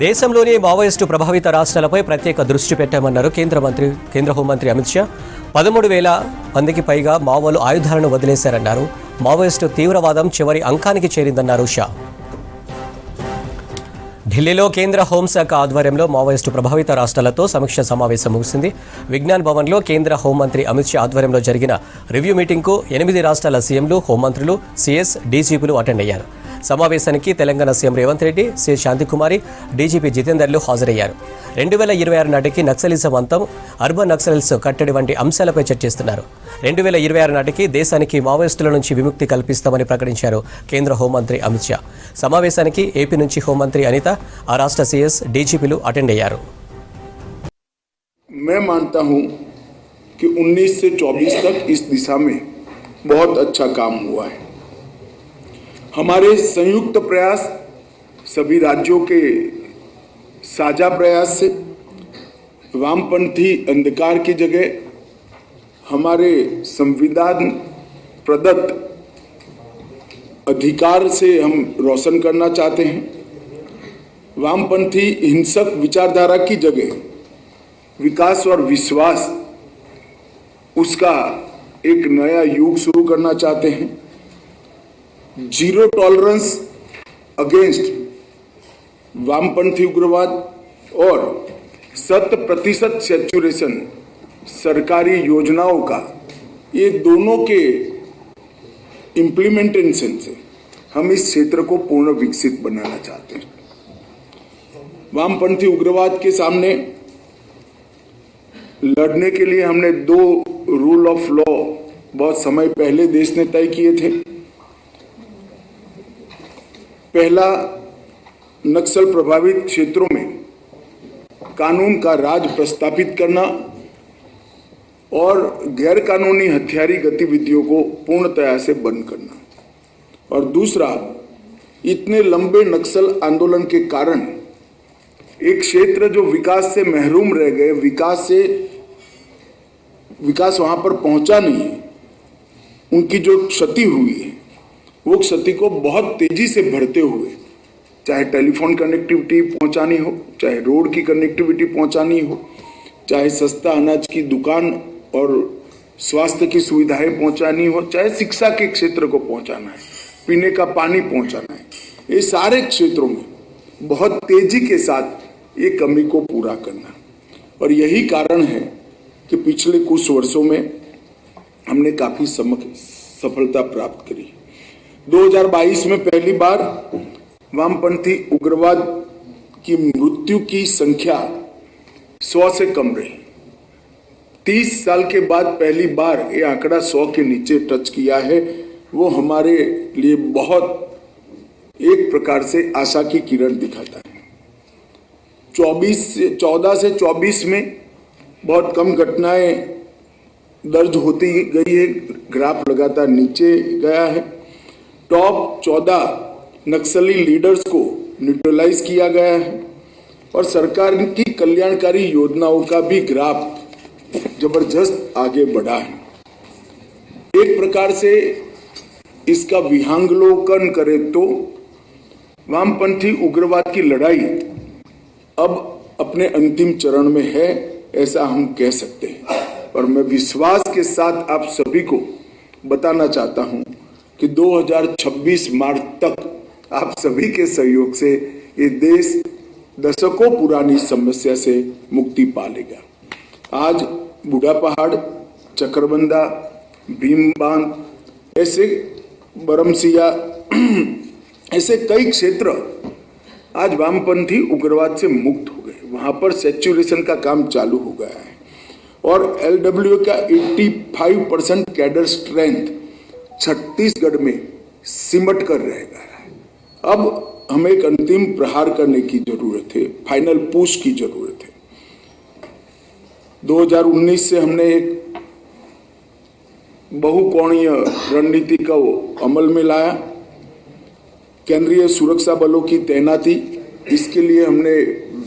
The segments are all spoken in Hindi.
దేశంలోని మావోయిస్టు ప్రభావిత రాష్ట్రాలపై ప్రత్యేక దృష్టి పెట్టామన్నారు కేంద్ర హోంమంత్రి అమిత్ షా. 13,000 మందికి పైగా మావోలు ఆయుధాలను వదిలేశారన్నారు. మావోయిస్టు తీవ్రవాదం చివరి అంకానికి చేరిందన్నారు షా. ఢిల్లీలో కేంద్ర హోంశాఖ ఆధ్వర్యంలో మావోయిస్టు ప్రభావిత రాష్ట్రాలతో సమీక్ష సమావేశం ముగిసింది. విజ్ఞాన్ భవన్లో కేంద్ర హోంమంత్రి అమిత్ షా ఆధ్వర్యంలో జరిగిన రివ్యూ మీటింగ్కు 8 రాష్ట్రాల సీఎంలు, హోంమంత్రులు, సీఎస్, డీజీపీలు అటెండ్ అయ్యారు. సమావేశానికి Telangana CM Revanth Reddy, C Shantikumari, DGP జితేందర్లు హాజరయ్యారు. 2026 నాటికి నక్సలిజం అంతం, అర్బన్ నక్సల్స్ కట్టడి వంటి అంశాలపై చర్చిస్తున్నారు. 2026 నాటికి దేశానికి మావోయిస్టుల నుంచి విముక్తి కల్పిస్తామని ప్రకటించారు కేంద్ర హోంమంత్రి అమిత్ షా. సమావేశానికి ఏపీ నుంచి హోంమంత్రి అనిత, ఆ రాష్ట్ర సీఎస్, డీజీపీలు అటెండ్ అయ్యారు. मैं मानता हूं कि 19 से 24 तक इस दिशा में बहुत अच्छा काम हुआ है. हमारे संयुक्त प्रयास, सभी राज्यों के साझा प्रयास से वामपंथी अंधकार की जगह हमारे संविधान प्रदत्त अधिकार से हम रोशन करना चाहते हैं. वामपंथी हिंसक विचारधारा की जगह विकास और विश्वास, उसका एक नया युग शुरू करना चाहते हैं. जीरो टॉलरेंस अगेंस्ट वामपंथी उग्रवाद और 100% सैचुरेशन सरकारी योजनाओं का, ये दोनों के इम्प्लीमेंटेशन से हम इस क्षेत्र को पूर्ण विकसित बनाना चाहते हैं. वामपंथी उग्रवाद के सामने लड़ने के लिए हमने 2 रूल ऑफ लॉ बहुत समय पहले देश ने तय किए थे. पहला, नक्सल प्रभावित क्षेत्रों में कानून का राज प्रस्थापित करना और गैर कानूनी हथियारी गतिविधियों को पूर्णतया से बंद करना. और दूसरा, इतने लंबे नक्सल आंदोलन के कारण एक क्षेत्र जो विकास से महरूम रह गए, विकास वहां पर पहुंचा नहीं है, उनकी जो क्षति हुई है वो क्षति को बहुत तेजी से बढ़ते हुए, चाहे टेलीफोन कनेक्टिविटी पहुंचानी हो, चाहे रोड की कनेक्टिविटी पहुंचानी हो, चाहे सस्ता अनाज की दुकान और स्वास्थ्य की सुविधाएं पहुंचानी हो, चाहे शिक्षा के क्षेत्र को पहुंचाना है, पीने का पानी पहुंचाना है, ये सारे क्षेत्रों में बहुत तेजी के साथ ये कमी को पूरा करना. और यही कारण है कि पिछले कुछ वर्षों में हमने काफी सफलता प्राप्त करी. 2022 में पहली बार वामपंथी उग्रवाद की मृत्यु की संख्या 100 से कम रही. 30 साल के बाद पहली बार ये आंकड़ा 100 के नीचे टच किया है. वो हमारे लिए बहुत एक प्रकार से आशा की किरण दिखाता है. 14 से 24 में बहुत कम घटनाएं दर्ज होती गई है. ग्राफ लगातार नीचे गया है. टॉप 14 नक्सली लीडर्स को न्यूट्रलाइज किया गया है और सरकार की कल्याणकारी योजनाओं का भी ग्राफ जबरदस्त आगे बढ़ा है. एक प्रकार से इसका विहंगावलोकन करें तो वामपंथी उग्रवाद की लड़ाई अब अपने अंतिम चरण में है, ऐसा हम कह सकते हैं. और मैं विश्वास के साथ आप सभी को बताना चाहता हूं कि 2026 मार्च तक आप सभी के सहयोग से ये देश दशकों पुरानी समस्या से मुक्ति पा लेगा. आज बूढ़ा पहाड़, चक्रबंदा, भीमबांध, ऐसे बरमसिया, ऐसे कई क्षेत्र आज वामपंथी उग्रवाद से मुक्त हो गए. वहां पर सैचुरेशन का काम चालू हो गया है और LWA का 85% कैडर स्ट्रेंथ छत्तीसगढ़ में सिमट कर रहेगा. अब हमें एक अंतिम प्रहार करने की जरूरत है, फाइनल पुश की जरूरत है. 2019 से हमने एक बहुकोणीय रणनीति को अमल में लाया. केंद्रीय सुरक्षा बलों की तैनाती, इसके लिए हमने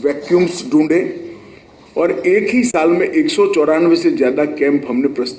वैक्यूम्स ढूंढे और एक ही साल में 194 से ज्यादा कैंप हमने प्रस्तावित